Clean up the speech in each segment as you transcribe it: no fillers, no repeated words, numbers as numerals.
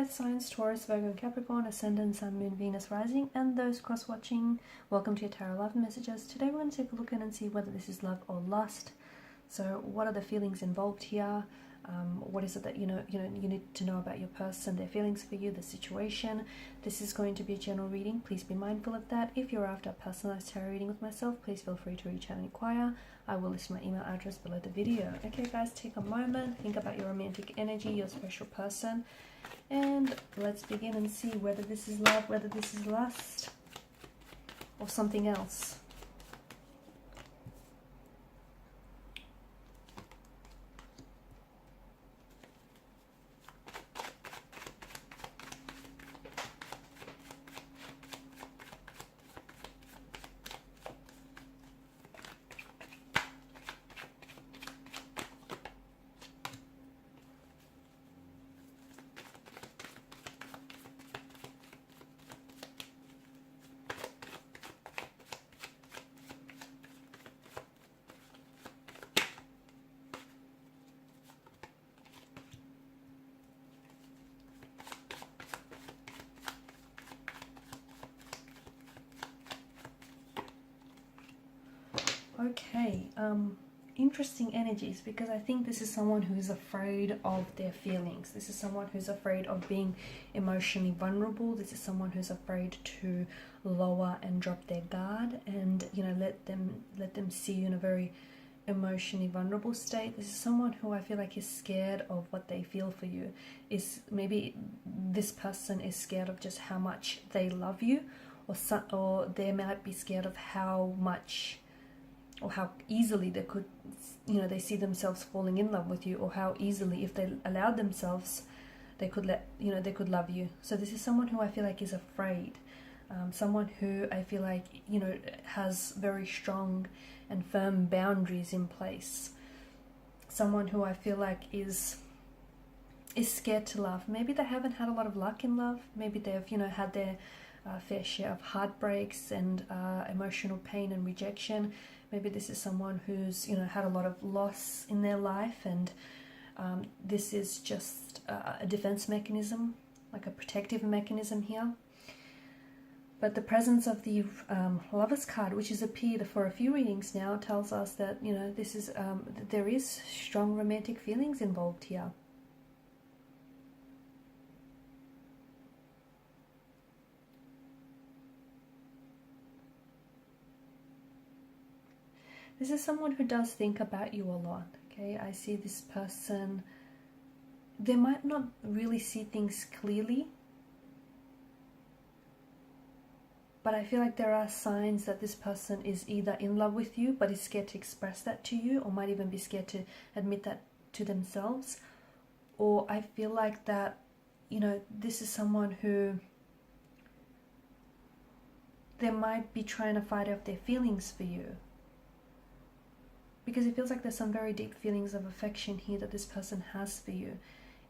earth signs, Taurus, Virgo and Capricorn, Ascendant, Sun, Moon, Venus, Rising, and those cross-watching. Welcome to your Tarot Love Messages. Today we're going to take a look in and see whether this is love or lust. So what are the feelings involved here? What is it that you need to know about your person, their feelings for you, the situation. This is going to be a general reading. Please be mindful of that. If you're after a personalized tarot reading with myself, please feel free to reach out and inquire. I will list my email address below the video. Okay guys, take a moment, think about your romantic energy, your special person, and let's begin and see whether this is love, whether this is lust, or something else. Okay, interesting energies, because I think this is someone who is afraid of their feelings. This is someone who's afraid of being emotionally vulnerable. This is someone who's afraid to lower and drop their guard and, you know, let them see you in a very emotionally vulnerable state. This is someone who I feel like is scared of what they feel for you. Is maybe this person is scared of just how much they love you, or they might be scared of how much or how easily they could, you know, they see themselves falling in love with you, or how easily, if they allowed themselves, they could they could love you. So this is someone who I feel like is afraid, someone who I feel like, you know, has very strong and firm boundaries in place, someone who I feel like is scared to love. Maybe they haven't had a lot of luck in love. Maybe they've, you know, had their fair share of heartbreaks and emotional pain and rejection. Maybe this is someone who's, you know, had a lot of loss in their life, and this is just a defense mechanism, like a protective mechanism here. But the presence of the Lovers card, which has appeared for a few readings now, tells us that, you know, this is there is strong romantic feelings involved here. This is someone who does think about you a lot, okay? I see this person, they might not really see things clearly, but I feel like there are signs that this person is either in love with you but is scared to express that to you, or might even be scared to admit that to themselves. Or I feel like that, you know, this is someone who they might be trying to fight off their feelings for you, because it feels like there's some very deep feelings of affection here that this person has for you,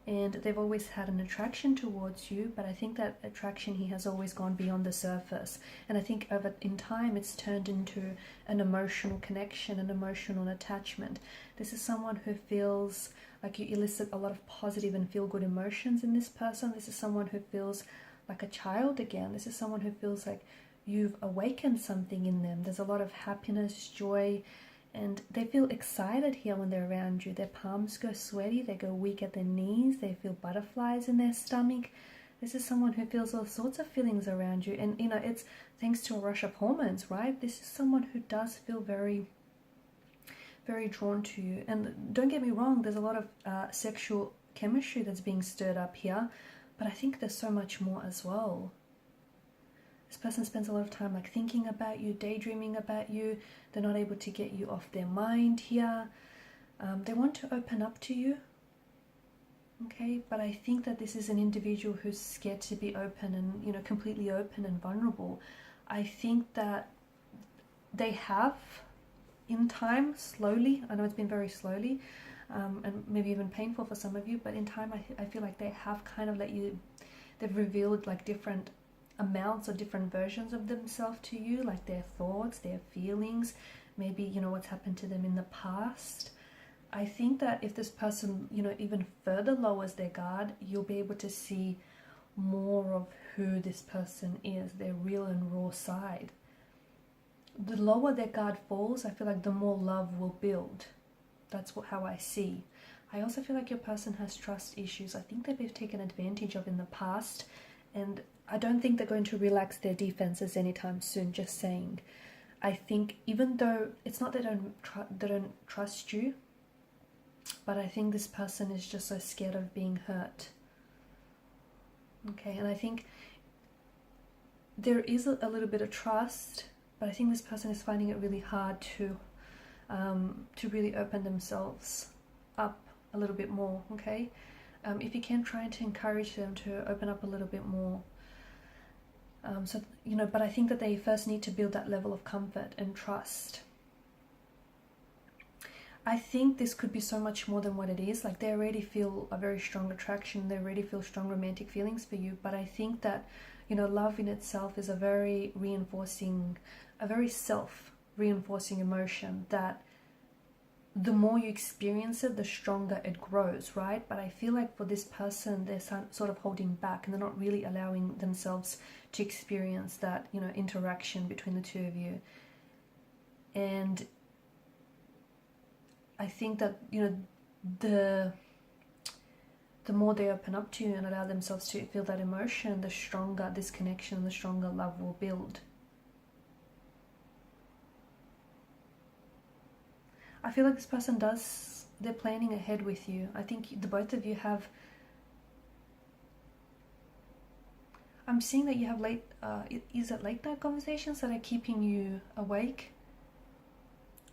and they've always had an attraction towards you, but I think that attraction here has always gone beyond the surface, and I think in time it's turned into an emotional connection, an emotional attachment. This is someone who feels like you elicit a lot of positive and feel-good emotions in this person. This is someone who feels like a child again. This is someone who feels like you've awakened something in them. There's a lot of happiness, joy, and they feel excited here when they're around you. Their palms go sweaty, they go weak at their knees, they feel butterflies in their stomach. This is someone who feels all sorts of feelings around you, and, you know, it's thanks to a rush of hormones, right? This is someone who does feel very, very drawn to you. And don't get me wrong, there's a lot of sexual chemistry that's being stirred up here, but I think there's so much more as well. This person spends a lot of time like thinking about you, daydreaming about you. They're not able to get you off their mind here. They want to open up to you, okay? But I think that this is an individual who's scared to be open and, you know, completely open and vulnerable. I think that they have, in time, slowly, I know it's been very slowly, and maybe even painful for some of you, but in time I feel like they have kind of they've revealed like different amounts or different versions of themselves to you, like their thoughts, their feelings, maybe, you know, what's happened to them in the past. I think that if this person, you know, even further lowers their guard, you'll be able to see more of who this person is, their real and raw side. The lower their guard falls, I feel like the more love will build. That's how I see. I also feel like your person has trust issues. I think that they've taken advantage of in the past, and I don't think they're going to relax their defenses anytime soon, just saying. I think even though it's not that they don't trust you, but I think this person is just so scared of being hurt. Okay, and I think there is a little bit of trust, but I think this person is finding it really hard to really open themselves up a little bit more, okay? If you can, try to encourage them to open up a little bit more. So, you know, but I think that they first need to build that level of comfort and trust. I think this could be so much more than what it is. Like, they already feel a very strong attraction, they already feel strong romantic feelings for you, but I think that, you know, love in itself is a very self-reinforcing emotion that the more you experience it, the stronger it grows, right? But I feel like for this person, they're sort of holding back, and they're not really allowing themselves to experience that, you know, interaction between the two of you. And I think that, you know, the more they open up to you and allow themselves to feel that emotion, the stronger this connection, the stronger love will build. I feel like this person they're planning ahead with you. I think the both of you have, I'm seeing that you have is it late night conversations that are keeping you awake?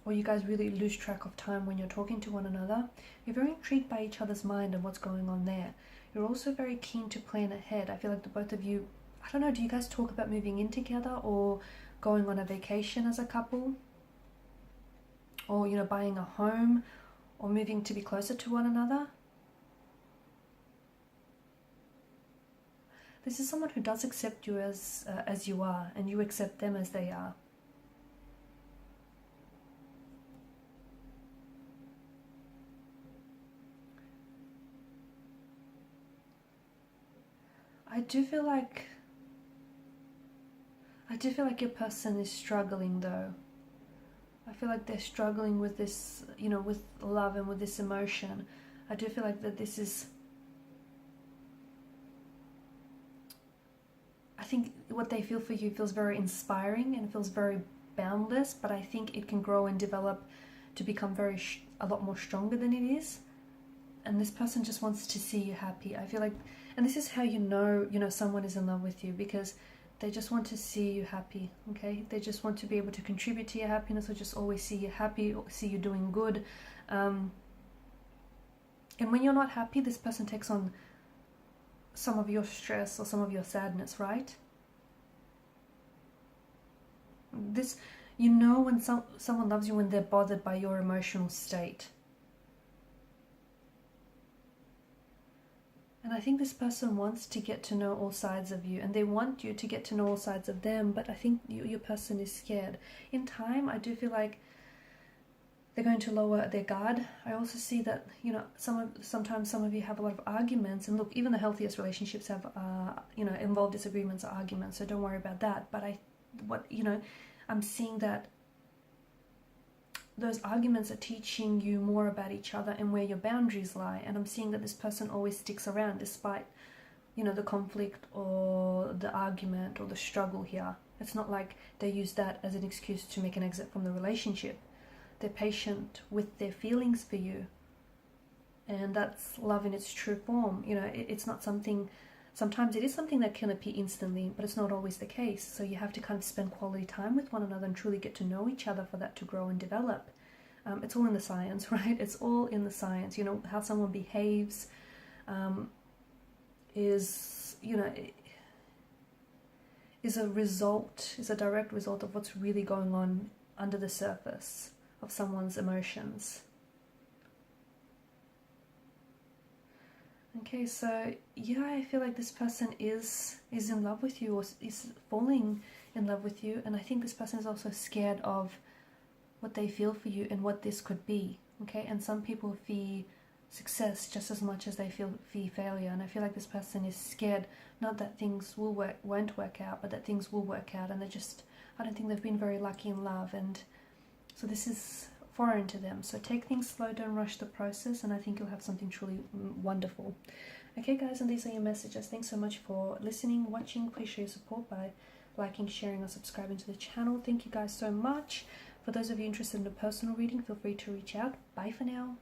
Or you guys really lose track of time when you're talking to one another. You're very intrigued by each other's mind and what's going on there. You're also very keen to plan ahead. I feel like the both of you, I don't know, do you guys talk about moving in together or going on a vacation as a couple? Or, you know, buying a home or moving to be closer to one another? This is someone who does accept you as you are, and you accept them as they are. I do feel like your person is struggling though. I feel like they're struggling with this, you know, with love and with this emotion. I do feel like that this is, I think what they feel for you feels very inspiring and feels very boundless, but I think it can grow and develop to become a lot more stronger than it is. And this person just wants to see you happy. I feel like, and this is how you know someone is in love with you, because they just want to see you happy, okay? They just want to be able to contribute to your happiness, or just always see you happy, or see you doing good. And when you're not happy, this person takes on some of your stress or some of your sadness, right? This, you know, when someone loves you when they're bothered by your emotional state. And I think this person wants to get to know all sides of you, and they want you to get to know all sides of them, but I think your person is scared. In time, I do feel like they're going to lower their guard. I also see that, you know, sometimes some of you have a lot of arguments, and look, even the healthiest relationships have, you know, involve disagreements or arguments, so don't worry about that. But I'm seeing that those arguments are teaching you more about each other and where your boundaries lie. And I'm seeing that this person always sticks around despite, you know, the conflict or the argument or the struggle here. It's not like they use that as an excuse to make an exit from the relationship. They're patient with their feelings for you. And that's love in its true form. You know, it's not something, sometimes it is something that can appear instantly, but it's not always the case. So you have to kind of spend quality time with one another and truly get to know each other for that to grow and develop. It's all in the science, right? It's all in the science. You know, how someone behaves is a direct result of what's really going on under the surface of someone's emotions. Okay, so yeah, I feel like this person is in love with you, or is falling in love with you, and I think this person is also scared of what they feel for you and what this could be. Okay, and some people success just as much as they feel fear failure. And I feel like this person is scared, not that things won't work out, but that things will work out. And I don't think they've been very lucky in love, and so this is foreign to them. So take things slow, don't rush the process, and I think you'll have something truly wonderful. Okay guys, and these are your messages. Thanks so much for listening, watching. Please show your support by liking, sharing, or subscribing to the channel. Thank you guys so much. For those of you interested in a personal reading, feel free to reach out. Bye for now.